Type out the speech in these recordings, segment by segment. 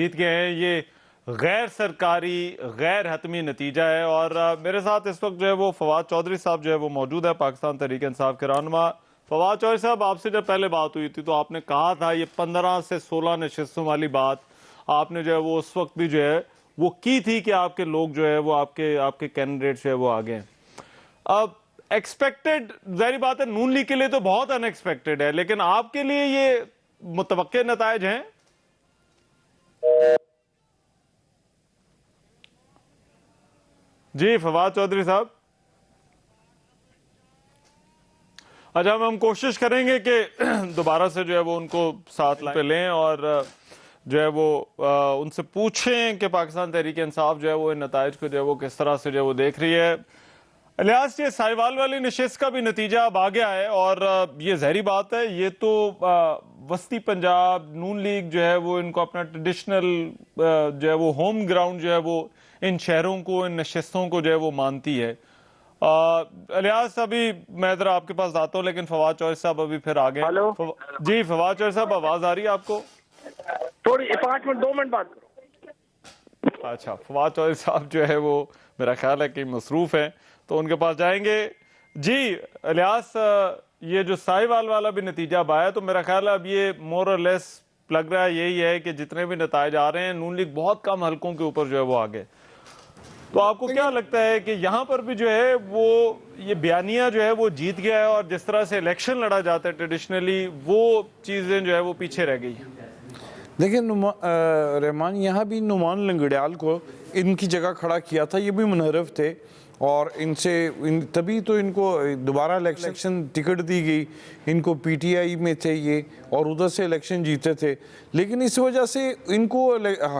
जीत गए हैं, ये गैर सरकारी गैर हतमी नतीजा है। और मेरे साथ इस वक्त जो है वो फवाद चौधरी साहब जो है वो मौजूद है, पाकिस्तान तहरीक इंसाफ के रहनुमा। फवाद चौधरी साहब, आपसे जब पहले बात हुई थी तो आपने कहा था ये 15 से 16 नशिस्तों वाली बात आपने जो है वो उस वक्त भी जो है वो की थी कि आपके लोग जो है वो आपके कैंडिडेट जो है वो आगे हैं। अब एक्सपेक्टेड, जाहिर बात है नून लीग के लिए तो बहुत अनएक्सपेक्टेड है, लेकिन आपके लिए ये मुतवक्के नतायज हैं? जी फवाद चौधरी साहब। अच्छा, हम कोशिश करेंगे कि दोबारा से जो है वो उनको साथ पे लें और जो है वो उनसे पूछें कि पाकिस्तान तहरीक इंसाफ जो है वो इन नताइज को जो है वो किस तरह से जो है वो देख रही है। इलियास, ये साहिवाल वाली नशिस्त का भी नतीजा अब आ गया है और ये जहरी बात है, ये तो वस्ती पंजाब नून लीग जो है वो इनको अपना ट्रेडिशनल जो है वो होम ग्राउंड जो है वो इन शहरों को, इन नशिस्तों को जो है वो मानती है। इलियास, अभी मैं इधर आपके पास आता हूँ, लेकिन फवाद चौधरी साहब अभी फिर आ गए। जी फवाद चौधरी साहब, आवाज आ रही है आपको? थोड़ी 5 मिनट 2 मिनट बात करो। अच्छा, फवाद चौधरी साहब जो है वो मेरा ख्याल है कि मसरूफ है, तो उनके पास जाएंगे। जी इलियास, ये जो साहिवाल वाला भी नतीजा अब आया, तो मेरा ख्याल है अब ये मोर और लेस लग रहा है यही है कि जितने भी नताइज आ रहे हैं नून लीग बहुत कम हलकों के ऊपर जो है वो आगे। तो आपको क्या लगता है कि यहाँ पर भी जो है वो ये बयानिया जो है वो जीत गया है और जिस तरह से इलेक्शन लड़ा जाता है ट्रेडिशनली, वो चीजें जो है वो पीछे रह गई? देखिए रहमान, यहाँ भी नुमान लंगड़ियाल को इनकी जगह खड़ा किया था, ये भी मुनहरफ थे और तभी तो इनको दोबारा इलेक्शन टिकट दी गई। इनको पीटीआई में थे ये और उधर से इलेक्शन जीते थे, लेकिन इस वजह से इनको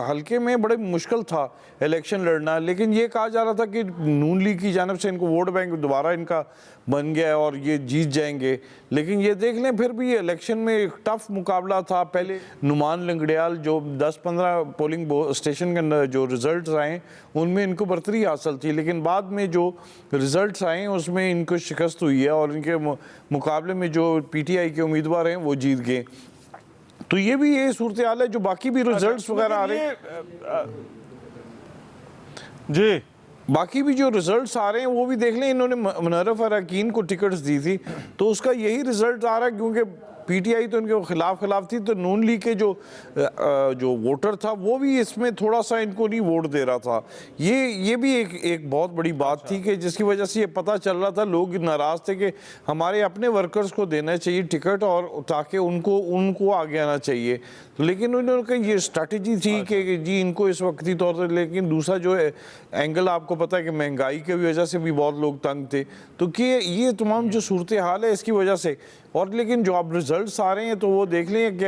हल्के में बड़े मुश्किल था इलेक्शन लड़ना। लेकिन ये कहा जा रहा था कि नून लीग की जानब से इनको वोट बैंक दोबारा इनका बन गया है और ये जीत जाएंगे। लेकिन ये देख लें, फिर भी ये इलेक्शन में एक टफ मुकाबला था। पहले नुमान लंगड़ियाल जो 10-15 पोलिंग स्टेशन के जो रिजल्ट्स आए उनमें इनको बरतरी हासिल थी, लेकिन बाद में जो रिजल्ट्स आए उसमें इनको शिकस्त हुई है और इनके मुकाबले में जो पीटीआई के उम्मीदवार हैं वो जीत गए। तो ये भी ये सूरत हाल है। जो बाकी भी रिजल्ट्स वगैरह आ रहे हैं, जी बाकी भी जो रिजल्ट्स आ रहे हैं वो भी देख लें। इन्होंने मुनर्रफ अरकान को टिकट्स दी थी, तो उसका यही रिजल्ट आ रहा है, क्योंकि पीटीआई तो इनके खिलाफ थी, तो नून लीग के जो वोटर था वो भी इसमें थोड़ा सा इनको नहीं वोट दे रहा था। ये भी एक बहुत बड़ी बात थी कि जिसकी वजह से ये पता चल रहा था, लोग नाराज़ थे कि हमारे अपने वर्कर्स को देना चाहिए टिकट और ताकि उनको आगे आना चाहिए। लेकिन उन्होंने कहा ये स्ट्रैटेजी थी कि जी इनको इस वक्ती तौर पर। लेकिन दूसरा जो है एंगल, आपको पता है कि महंगाई की वजह से भी बहुत लोग तंग थे, तो कि ये तमाम जो सूरत हाल है इसकी वजह से। और लेकिन जो अब रिजल्ट्स आ रहे हैं तो वो देख लें कि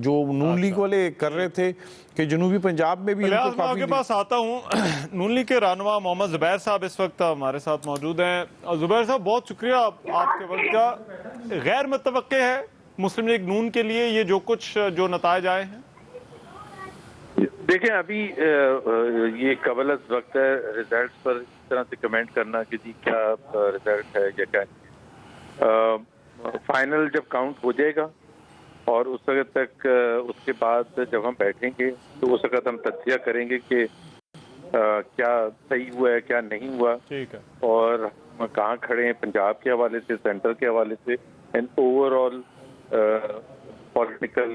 जो नून लीग वाले कर रहे थे कि जनूबी पंजाब में भी इनको काफी। आपके पास आता हूँ, नून लीग के रहनुमा मोहम्मद जुबैर साहब इस वक्त हमारे साथ मौजूद हैं। जुबैर साहब, बहुत शुक्रिया आपके वक्त का। गैर मुतवक्के है मुस्लिम लीग नून के लिए ये जो नताइज आए हैं? देखें, अभी ये कबल अज़ वक्त है रिजल्ट पर इस तरह से कमेंट करना कि जी क्या रिजल्ट है या क्या। फाइनल जब काउंट हो जाएगा और उस वक्त तक उसके बाद जब हम बैठेंगे तो उस वक्त हम तज्जिया करेंगे कि क्या सही हुआ है क्या नहीं हुआ। ठीक है। और हम कहाँ खड़े हैं पंजाब के हवाले से, सेंटर के हवाले से एंड ओवरऑल पॉलिटिकल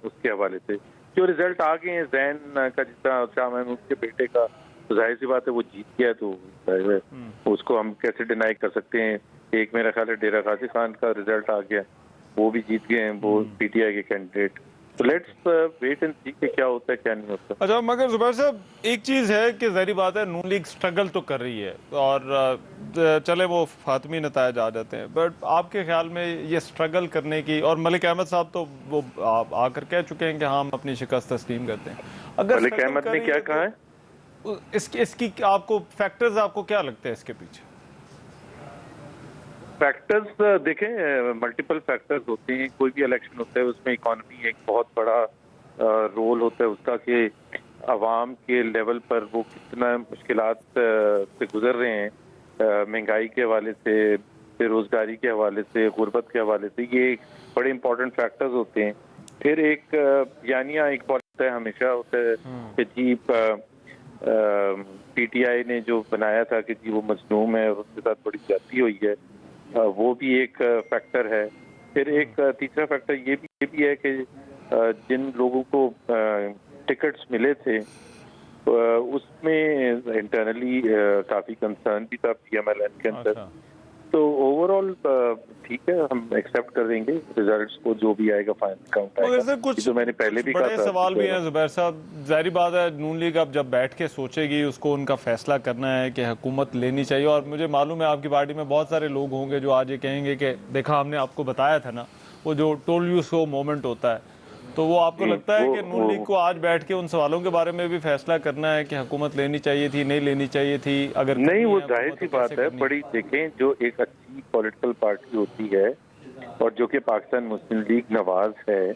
उसके हवाले से। जो रिजल्ट आ गए हैं जैन का, जिस तरह शाह महमूद के बेटे का, तो जाहिर सी बात है वो जीत गया, तो उसको हम कैसे डिनाई कर सकते हैं। एक मेरा ख्याल है डेरा गाजी खान का रिजल्ट आ गया, वो भी जीत गए हैं, वो पीटीआई के कैंडिडेट। तो लेट्स वेट एंड सी कि क्या होता है क्या नहीं होता। अच्छा, मगर जुबैर साहब एक चीज है कि जाहिर बात है नून लीग स्ट्रगल तो कर रही है और चले वो फातमी नतायज आ जाते हैं, बट आपके ख्याल में ये स्ट्रगल करने की, और मलिक अहमद साहब तो वो आकर कह चुके हैं कि हम अपनी शिकस्त तस्लीम करते हैं। अगर मलिक अहमद ने क्या कहा है, इसकी आपको फैक्टर्स आपको क्या लगते हैं इसके पीछे? फैक्टर्स देखें, मल्टीपल फैक्टर्स होते हैं। कोई भी इलेक्शन होता है उसमें इकोनॉमी एक बहुत बड़ा रोल होता है उसका, कि अवाम के लेवल पर वो कितना मुश्किलात से गुजर रहे हैं, महंगाई के हवाले से, बेरोजगारी के हवाले से, गुर्बत के हवाले से। ये बड़े इंपॉर्टेंट फैक्टर्स होते हैं। फिर एक यानिया एक होता है, हमेशा होता है कि जी पीटीआई ने जो बनाया था कि जी वो मजलूम है और उसके साथ बड़ी ज्यादती हुई है, वो भी एक फैक्टर है। फिर एक तीसरा फैक्टर ये भी है कि जिन लोगों को टिकट्स मिले थे उसमें इंटरनली काफी कंसर्न भी था पीएमएलएन के अंदर। तो ओवरऑल ठीक है, हम एक्सेप्ट कर देंगे रिजल्ट्स को, जो भी आएगा फाइनल काउंट मगर आएगा। सर कुछ तो मैंने पहले भी बड़े कहा था सवाल भी हैं जुबैर साहब। जाहिर बात है नून लीग अब जब बैठ के सोचेगी, उसको उनका फैसला करना है कि हुकूमत लेनी चाहिए। और मुझे मालूम है आपकी पार्टी में बहुत सारे लोग होंगे जो आज ये कहेंगे कि देखा हमने आपको बताया था ना, वो जो टोल्ड यू सो मोमेंट होता है। तो वो आपको लगता है कि नून लीग को आज बैठ के उन सवालों के बारे में भी फैसला करना है कि हुकूमत लेनी चाहिए थी, नहीं लेनी चाहिए थी? अगर नहीं, वो जाहिर सी बात है, बड़ी देखें जो एक अच्छी पॉलिटिकल पार्टी होती है और जो कि पाकिस्तान मुस्लिम लीग नवाज है,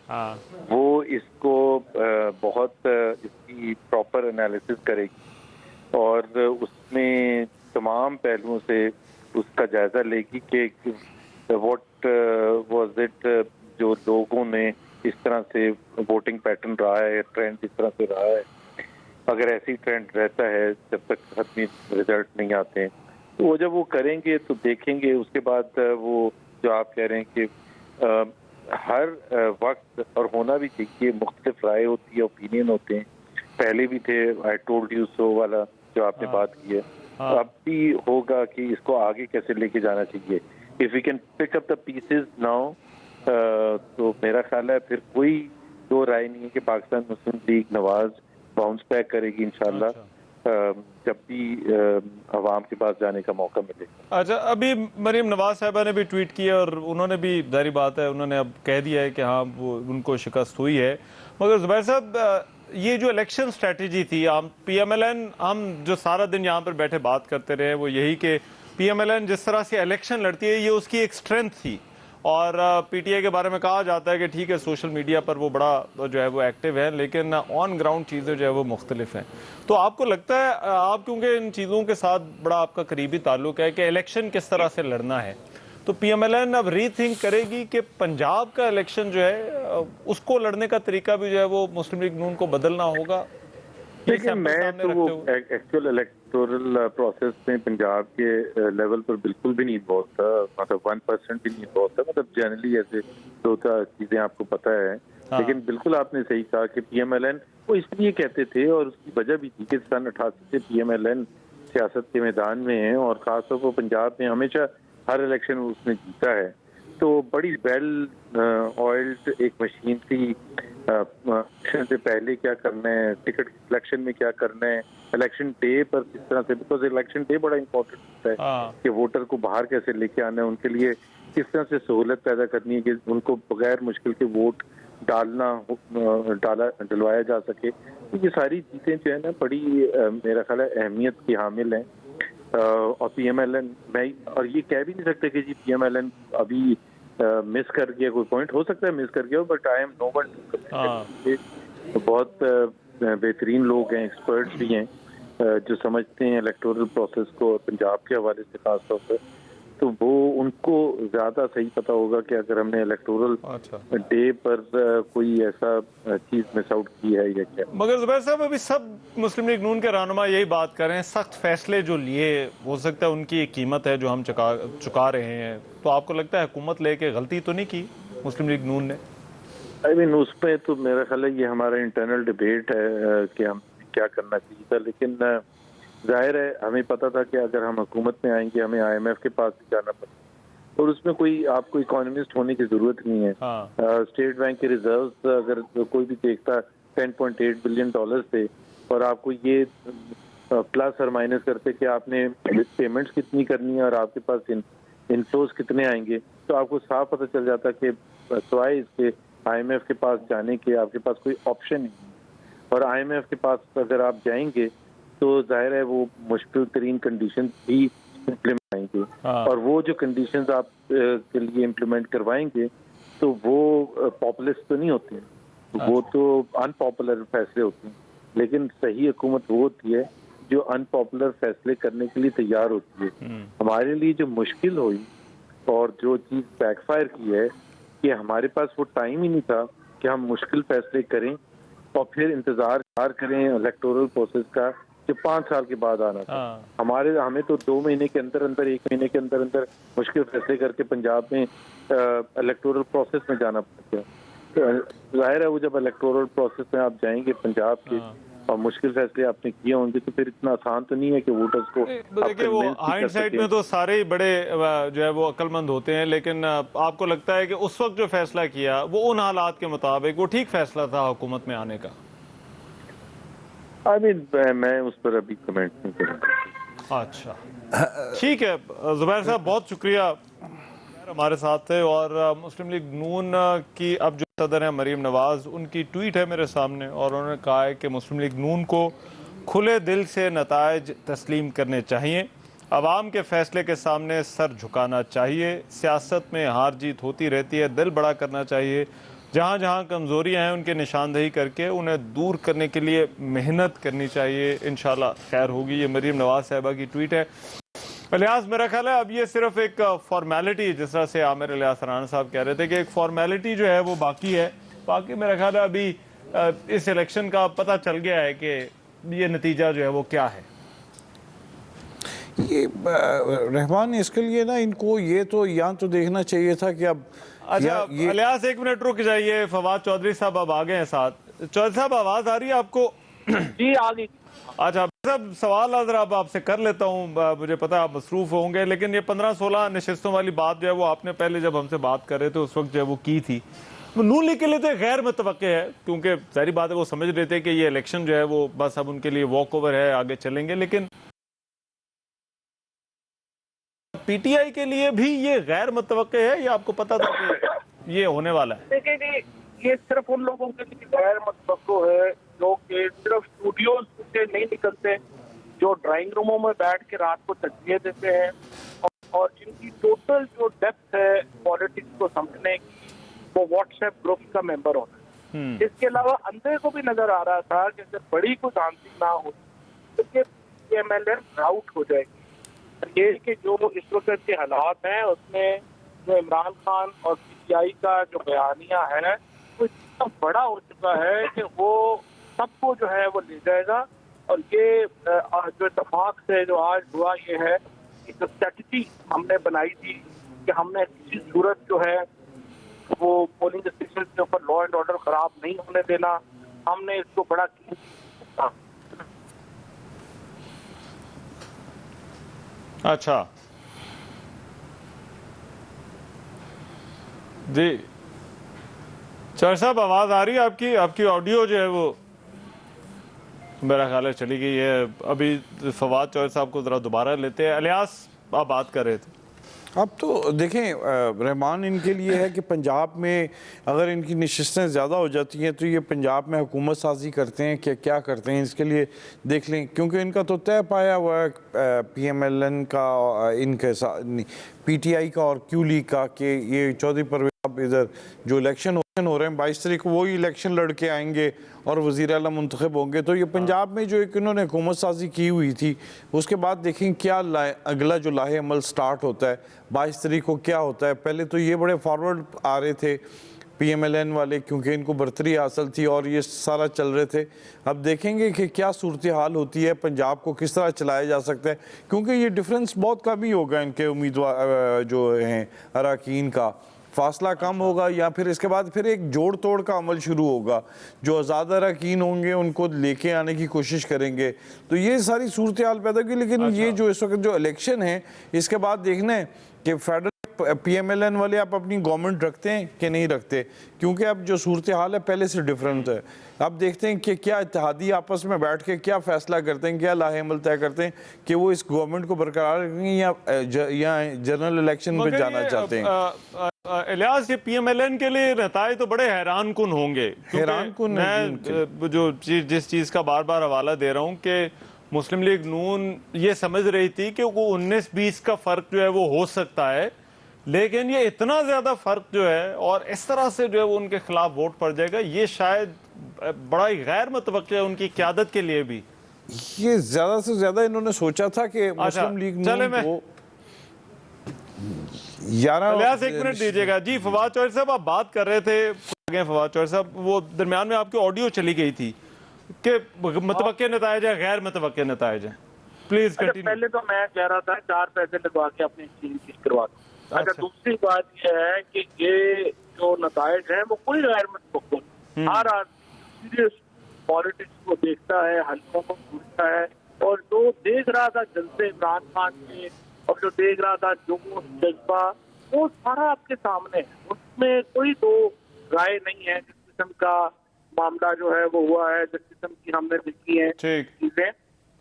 वो इसको बहुत इसकी प्रॉपर एनालिसिस करेगी और उसमें तमाम पहलुओं से उसका जायजा लेगी कि व्हाट वाज इट, जो लोगों ने इस तरह से वोटिंग पैटर्न रहा है, ट्रेंड इस तरह से रहा है, अगर ऐसी ट्रेंड रहता है जब तक खत्मी रिजल्ट नहीं आते हैं, तो वो जब वो करेंगे तो देखेंगे। उसके बाद वो जो आप कह रहे हैं कि हर वक्त और होना भी चाहिए, मुख्तलिफ राय होती है, ओपिनियन होते हैं, पहले भी थे आई टोल्ड यू सो वाला जो आपने बात की है, अब भी होगा कि इसको आगे कैसे लेके जाना चाहिए। If we can pick up the pieces now, तो मेरा ख्याल है फिर कोई दो राय नहीं है कि पाकिस्तान मुस्लिम लीग नवाज बाउंस बैक करेगी इंशाल्लाह, जब भी अवाम के पास जाने का मौका मिले। अच्छा, अभी मरीम नवाज साहबा ने भी ट्वीट किया और उन्होंने भी, जाहिर बात है, उन्होंने अब कह दिया है कि हाँ वो उनको शिकस्त हुई है। मगर जुबैर साहब, ये जो इलेक्शन स्ट्रेटजी थी, हम पीएमएलएन, हम जो सारा दिन यहाँ पर बैठे बात करते रहे वो यही कि पीएमएलएन जिस तरह से इलेक्शन लड़ती है ये उसकी एक स्ट्रेंथ थी। और पीटीआई के बारे में कहा जाता है कि ठीक है सोशल मीडिया पर वो बड़ा जो है वो एक्टिव है, लेकिन ऑन ग्राउंड चीज़ें जो है वो मुख्तलिफ हैं। तो आपको लगता है, आप क्योंकि इन चीज़ों के साथ बड़ा आपका करीबी ताल्लुक है, कि इलेक्शन किस तरह से लड़ना है, तो पीएमएलएन अब रीथिंक करेगी कि पंजाब का इलेक्शन जो है उसको लड़ने का तरीका भी जो है वो मुस्लिम लीग नून को बदलना होगा? देखिए, मैं तो वो एक्चुअल इलेक्टोरल प्रोसेस में पंजाब के लेवल पर बिल्कुल भी नहीं इन्वॉल्व था, मतलब 1% भी नहीं इन्वॉल्व था। मतलब जनरली ऐसे दो चार चीजें आपको पता है, लेकिन बिल्कुल आपने सही कहा कि पीएमएलएन वो इसलिए कहते थे और उसकी वजह भी थी कि सन 88 से पीएमएलएन सियासत के मैदान में है और खासतौर पर पंजाब में हमेशा हर इलेक्शन उसने जीता है। तो बड़ी वेल ऑयल्ड एक मशीन थी, इलेक्शन से पहले क्या करना है, टिकट सिलेक्शन में क्या करना है, इलेक्शन डे पर किस तरह से, बिकॉज इलेक्शन डे बड़ा इंपॉर्टेंट होता है कि वोटर को बाहर कैसे लेके आना है, उनके लिए किस तरह से सहूलत पैदा करनी है कि उनको बगैर मुश्किल के वोट डलवाया जा सके। तो ये सारी चीजें जो है ना बड़ी मेरा ख्याल है अहमियत की हामिल हैं। और पीएमएलएन, मैं और ये कह भी नहीं सकते कि जी पीएमएलएन अभी मिस कर गया, कोई पॉइंट हो सकता है मिस कर गया, but I am no one. बहुत बेहतरीन लोग हैं, एक्सपर्ट्स भी हैं जो समझते हैं इलेक्टोरल प्रोसेस को पंजाब के हवाले से खास तौर पर, तो वो उनको ज्यादा सही पता होगा कि अगर हमने इलेक्टोरल डे पर कोई ऐसा चीज मिस आउट की है या क्या। मगर जुबैर साहब, अभी सब मुस्लिम लीग नून के रहनुमा यही बात कर रहे हैं, सख्त फैसले जो लिए, हो सकता है उनकी एक कीमत है जो हम चुका रहे हैं। तो आपको लगता है हुकूमत लेके गलती तो नहीं की मुस्लिम लीग नून ने? आई मीन उस पर तो मेरा ख्याल है ये हमारा इंटरनल डिबेट है कि हम क्या करना चाहिए था, लेकिन जाहिर है हमें पता था कि अगर हम हुकूमत में आएंगे हमें आईएमएफ के पास भी जाना पड़ेगा और उसमें कोई आपको इकोनॉमिस्ट होने की जरूरत नहीं है। स्टेट बैंक के रिजर्व्स अगर कोई भी देखता 10.8 बिलियन डॉलर थे और आपको ये प्लस और माइनस करते कि आपने पेमेंट्स कितनी करनी है और आपके पास इनफ्लोज कितने आएंगे, तो आपको साफ पता चल जाता कि सिवाय इसके आईएमएफ के पास जाने के आपके पास कोई ऑप्शन नहीं है। और आईएमएफ के पास अगर आप जाएंगे तो जाहिर है वो मुश्किल तरीन कंडीशन भी इम्प्लीमेंट आएंगे और वो जो कंडीशंस आप के लिए इम्प्लीमेंट करवाएंगे तो वो पॉपुलिस्ट तो नहीं होते हैं, वो तो अनपॉपुलर फैसले होते हैं। लेकिन सही हुकूमत वो होती है जो अनपॉपुलर फैसले करने के लिए तैयार होती है। हमारे लिए जो मुश्किल हुई और जो चीज बैकफायर की है कि हमारे पास वो टाइम ही नहीं था कि हम मुश्किल फैसले करें और फिर इंतजार करें इलेक्टोरल प्रोसेस का जो 5 साल के बाद आना था। हमें तो 2 महीने के अंदर अंदर 1 महीने के अंदर अंदर मुश्किल फैसले करके पंजाब में इलेक्टोरल प्रोसेस में जाना पड़ता है। तो जाहिर है वो जब इलेक्टोरल प्रोसेस में आप जाएंगे पंजाब के और मुश्किल फैसले आपने किए होंगे तो फिर इतना आसान तो नहीं है कि वोटर्स को देखिए वो हाइंडसाइट में तो सारे ही बड़े जो है वो अक्लमंद होते हैं, लेकिन आपको लगता है कि उस वक्त जो फैसला किया वो उन हालात के मुताबिक वो ठीक फैसला था हुकूमत में आने का? मैं उस पर अभी कमेंट नहीं करूँगा। अच्छा ठीक है जुबैर साहब, बहुत शुक्रिया हमारे साथ थे। और मुस्लिम लीग नून की अब जो सदर है मरीम नवाज, उनकी ट्वीट है मेरे सामने और उन्होंने कहा है कि मुस्लिम लीग नून को खुले दिल से नताइज तस्लीम करने चाहिए, अवाम के फैसले के सामने सर झुकाना चाहिए, सियासत में हार जीत होती रहती है, दिल बड़ा करना चाहिए, जहाँ जहाँ कमज़ोरियाँ हैं उनकी निशानदेही करके उन्हें दूर करने के लिए मेहनत करनी चाहिए, इंशाल्लाह खैर होगी। ये मरीम नवाज साहिबा की ट्वीट है। इलियास, मेरा ख्याल है अब ये सिर्फ एक फॉर्मेलिटी, जिस तरह से आमिर इलियास राना साहब कह रहे थे कि एक फॉर्मेलिटी जो है वो बाकी है। बाकी मेरा ख्याल है अभी इस इलेक्शन का पता चल गया है कि ये नतीजा जो है वो क्या है। ये रहमान, इसके लिए ना इनको ये तो यहाँ तो देखना चाहिए था कि अब अच्छा इलियास 1 मिनट रुक जाइए, फवाद चौधरी साहब अब आ गए हैं साथ। चौधरी साहब आवाज आ रही है आपको? जी आ गई। अच्छा सब सवाल अगर अब आपसे कर लेता हूँ, मुझे पता है आप मसरूफ होंगे, लेकिन ये 15-16 नशिस्तों वाली बात जो है वो आपने पहले जब हमसे बात कर रहे थे उस वक्त जो है वो की थी, नून लीग के लिए तो गैर मुतवक्के है, क्योंकि सारी बात है वो समझ रहे थे कि ये इलेक्शन जो है वो बस अब उनके लिए वॉक ओवर है, आगे चलेंगे। लेकिन पीटीआई के लिए भी ये गैर मुतवक्के है, ये आपको पता था कि ये होने वाला है? देखिए ये सिर्फ उन लोगों के लिए गैर मुतवक्को है जो कि सिर्फ स्टूडियो से नहीं निकलते, जो ड्राइंग रूमों में बैठ के रात को तस्वीरें देते हैं और जिनकी टोटल जो डेप्थ है पॉलिटिक्स को समझने की, वो व्हाट्सएप ग्रुप का मेंबर होना है। इसके अलावा अंधे को भी नजर आ रहा था कि अगर बड़ी कोई आंसर ना हो तो ये एमएलए आउट हो जाएगी। ये कि जो इस वक्त के हालात हैं उसमें जो इमरान खान और पीटीआई का जो बयानिया है वो इतना बड़ा हो चुका है कि वो सबको जो है वो ले जाएगा। और ये जो इत्तेफाक से जो आज हुआ ये है कि जो स्ट्रेटजी हमने बनाई थी कि हमने किसी सूरत जो है वो पोलिंग स्टेशन के ऊपर लॉ एंड ऑर्डर खराब नहीं होने देना, हमने इसको बड़ा किया। अच्छा जी चौधरी साहब आवाज आ रही है आपकी? आपकी ऑडियो जो है वो मेरा ख्याल है चली गई है। अभी फवाद चौधरी साहब को जरा दोबारा लेते हैं। इलियास आप बात कर रहे थे। अब तो देखें रहमान, इनके लिए है कि पंजाब में अगर इनकी नशिस्तें ज़्यादा हो जाती हैं तो ये पंजाब में हुकूमत साजी करते हैं कि क्या करते हैं, इसके लिए देख लें, क्योंकि इनका तो तय पाया हुआ है PMLN का, इनके साथ PTI का और क्यू लीग का कि ये चौधरी परवेज अब इधर जो इलेक्शन हो रहे हैं 22 तारीख को वही इलेक्शन लड़के आएंगे और वज़ीर आला मुंतखब होंगे। तो ये पंजाब में जो एक इन्होंने हुकूमत साजी की हुई थी उसके बाद देखें क्या अगला जो लाहे अमल स्टार्ट होता है 22 तारीख को क्या होता है। पहले तो ये बड़े फॉरवर्ड आ रहे थे PMLN वाले, क्योंकि इनको बर्तरी हासिल थी और ये सारा चल रहे थे। अब देखेंगे कि क्या सूरत हाल होती है, पंजाब को किस तरह चलाया जा सकता है, क्योंकि ये डिफरेंस बहुत कम ही होगा इनके उम्मीदवार जो हैं अरकान का, फासला कम होगा या फिर इसके बाद फिर एक जोड़ तोड़ का अमल शुरू होगा। जो आज़ाद अरकान होंगे उनको लेके आने की कोशिश करेंगे, तो ये सारी सूरत हाल पैदा होगी। लेकिन ये जो इस वक्त जो इलेक्शन है इसके बाद देखना है कि फेडरल PMLN वाले आप अपनी गवर्नमेंट रखते हैं कि नहीं रखते, क्योंकि अब जो सूरत हाल है पहले से डिफरेंट है। अब देखते हैं कि क्या इत्तेहादी आपस में बैठ के क्या फैसला करते हैं, क्या लाहे अमल तय करते हैं कि वो इस गवर्नमेंट को बरकरार रखेंगे या जनरल इलेक्शन में जाना चाहते हैं। इलियास, ये PMLN के लिए नताए तो बड़े हैरान कुन होंगे। हैरान कुन मैं जो जिस चीज़ का बार बार हवाला दे रहा हूँ कि मुस्लिम लीग नून ये समझ रही थी कि वो 19-20 का फ़र्क जो है वो हो सकता है, लेकिन ये इतना ज़्यादा फ़र्क जो है और इस तरह से जो है वो उनके खिलाफ वोट पड़ जाएगा, ये शायद बड़ा ही गैर मुतवक्किल है उनकी क़यादत के लिए भी। ये ज़्यादा से ज़्यादा इन्होंने सोचा था कि मुस्लिम लीग नून को 11 इलियास 1 मिनट दीजिएगा जी। फवाद चौधरी साहब आप बात कर रहे थे गए फवाद चौधरी साहब, वो दरमियान में आपकी ऑडियो चली गई थी कि मुतवक्के नताइज है, गैर मुतवक्के नताइज है। प्लीज अच्छा, कंटिन्यू। पहले तो मैं कह रहा था 4 पैसे लगवा के अपनी चीज करवा दो। अच्छा, दूसरी बात यह है कि ये जो नताइज है वो कोई गैर मुतवक्को नहीं। हर आदमी सीरियस पॉलिटिक्स को देखता है, हल्कों को पूछता है, और जो देख रहा था जलसे इमरान खान के और जो देख रहा था जोश जज्बा, वो सारा आपके सामने है। उसमें कोई दो राय नहीं है। जिस किस्म का मामला जो है वो हुआ है, जिस किस्म की हमने देखी है चीजें,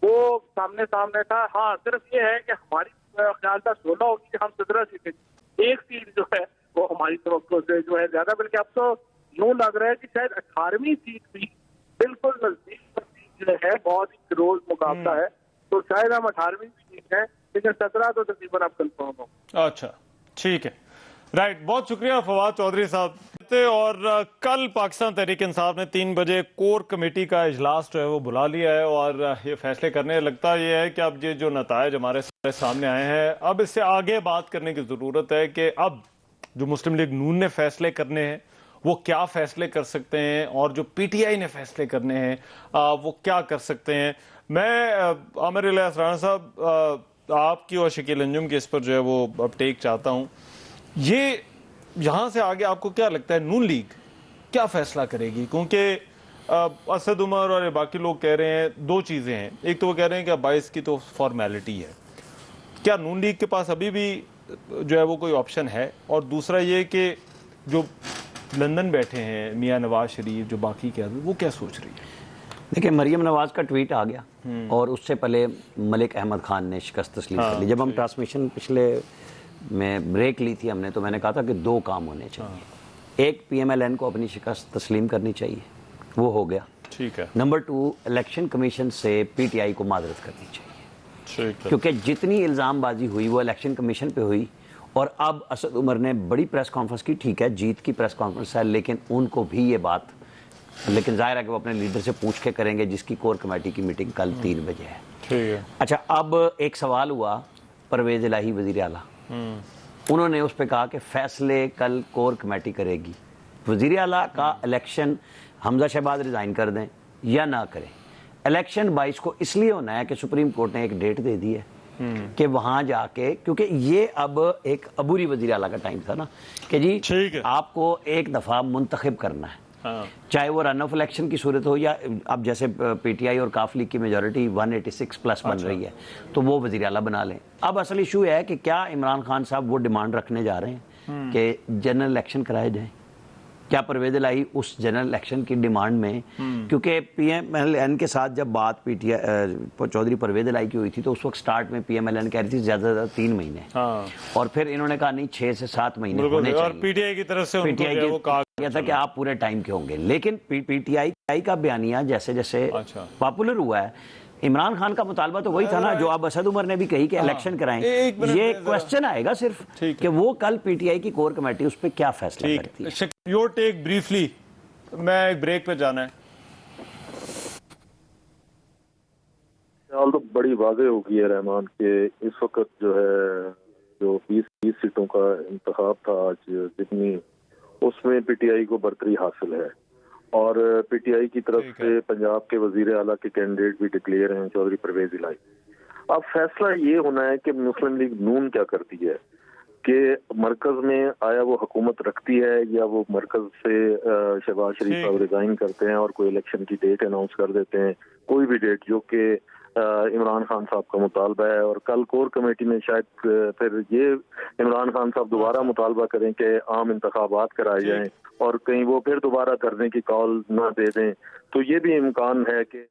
वो सामने सामने था। हाँ, सिर्फ ये है कि हमारी ख्याल था 16 होगी, हम 17 सीटें, एक सीट जो है वो हमारी तवक्को से जो है ज्यादा, बल्कि अब तो यूं लग रहा है कि शायद 18वीं सीट भी बिल्कुल नजदीक जो है, बहुत ही क्लोज मुकाबला है। तो शायद हम 18वीं सीट है, लेकिन 17 तो तकरीबन अब कंफर्म हो। अच्छा, ठीक है, राइट। बहुत शुक्रिया फवाद चौधरी साहब। और कल पाकिस्तान तहरीक इंसाफ ने 3 बजे कोर कमेटी का इजलास जो है वो बुला लिया है और ये फैसले करने लगता ये है कि अब ये जो नताइज हमारे सामने आए हैं, अब इससे आगे बात करने की जरूरत है कि अब जो मुस्लिम लीग नून ने फैसले करने हैं वो क्या फैसले कर सकते हैं, और जो पीटीआई ने फैसले करने हैं वो क्या कर सकते हैं। मैं आमिर इलियास राणा साहब, आपकी और शकील अंजुम की इस पर जो है वो अब टेक चाहता हूँ। ये यहाँ से आगे आपको क्या लगता है नून लीग क्या फैसला करेगी? क्योंकि असद उमर और बाकी लोग कह रहे हैं 2 चीज़ें हैं। एक तो वो कह रहे हैं कि 22 की तो फॉर्मेलिटी है, क्या नून लीग के पास अभी भी जो है वो कोई ऑप्शन है? और दूसरा ये कि जो लंदन बैठे हैं मियाँ नवाज शरीफ, जो बाकी क्या, वो क्या सोच रही है? देखिए, मरियम नवाज का ट्वीट आ गया और उससे पहले मलिक अहमद खान ने शिकस्त तस्लीम कर ली। जब हम ट्रांसमिशन पिछले में ब्रेक ली थी हमने, तो मैंने कहा था कि 2 काम होने चाहिए। एक, PMLN को अपनी शिकस्त तस्लीम करनी चाहिए, वो हो गया, ठीक है। नंबर 2, इलेक्शन कमीशन से PTI को माजरत करनी चाहिए, ठीक है। क्योंकि जितनी इल्ज़ामबाजी हुई वो इलेक्शन कमीशन पे हुई। और अब असद उमर ने बड़ी प्रेस कॉन्फ्रेंस की, ठीक है जीत की प्रेस कॉन्फ्रेंस है, लेकिन उनको भी ये बात, लेकिन जाहिर है कि वो अपने लीडर से पूछ के करेंगे, जिसकी कोर कमेटी की मीटिंग कल 3 बजे है। ठीक है। अच्छा, अब एक सवाल हुआ परवेज़ इलाही वज़ीर आला, उन्होंने उस पर कहा कि फैसले कल कोर कमेटी करेगी। वज़ीर आला का इलेक्शन हमजा शहबाज रिज़ाइन कर दें या ना करें, इलेक्शन 22 को इसलिए होना है कि सुप्रीम कोर्ट ने एक डेट दे दी है कि वहां जाके, क्योंकि ये अब एक अबूरी वज़ीर आला का टाइम था ना कि जी आपको एक दफ़ा मुंतखब करना है, चाहे वो रन ऑफ इलेक्शन की सूरत हो या अब जैसे PTI और काफ लीग की मेजॉरिटी 186 प्लस बन रही है तो वो वज़ीर आला बना लें। अब असल इशू है कि क्या इमरान खान साहब वो डिमांड रखने जा रहे हैं कि जनरल इलेक्शन कराए जाएं? क्या परवेज़ इलाही उस जनरल इलेक्शन की डिमांड में, क्योंकि PMLN के साथ जब बात चौधरी परवेज़ इलाही की हुई थी तो उस वक्त स्टार्ट में PMLN कह रही थी ज़्यादा से ज़्यादा 3 महीने, और फिर इन्होंने कहा नहीं 6 से 7 महीने होने चाहिए। और PTI की तरफ से PTI वो कहा गया था कि आप पूरे टाइम के होंगे, लेकिन PTI का बयानिया जैसे जैसे पॉपुलर हुआ है, इमरान खान का मुतालबा तो वही था ना जो अब असद उमर ने भी कही कि इलेक्शन कराएं। ये क्वेश्चन आएगा सिर्फ कि वो कल PTI की कोर कमेटी उस पर क्या फैसला करती है। योर टेक ब्रीफली, मैं एक ब्रेक पे जाना है। तो बड़ी वाज़ेह हो गई है रहमान के इस वक्त जो है जो 20 सीटों का इंतखाब था आज जितनी, उसमें PTI को बरतरी हासिल है और PTI की तरफ से पंजाब के वजीर आला के कैंडिडेट भी डिक्लेयर हैं, चौधरी परवेज़ इलाही। अब फैसला ये होना है कि मुस्लिम लीग नून क्या करती है, कि मरकज में आया वो हुकूमत रखती है या वो मरकज से शहबाज शरीफ साहब रिजाइन करते हैं और कोई इलेक्शन की डेट अनाउंस कर देते हैं, कोई भी डेट जो कि इमरान खान साहब का मुतालबा है। और कल कोर कमेटी में शायद फिर ये इमरान खान साहब दोबारा मुतालबा करें कि आम इंतखाबात कराए जाएं और कहीं वो फिर दोबारा करने की कॉल ना दे दें, तो ये भी इम्कान है कि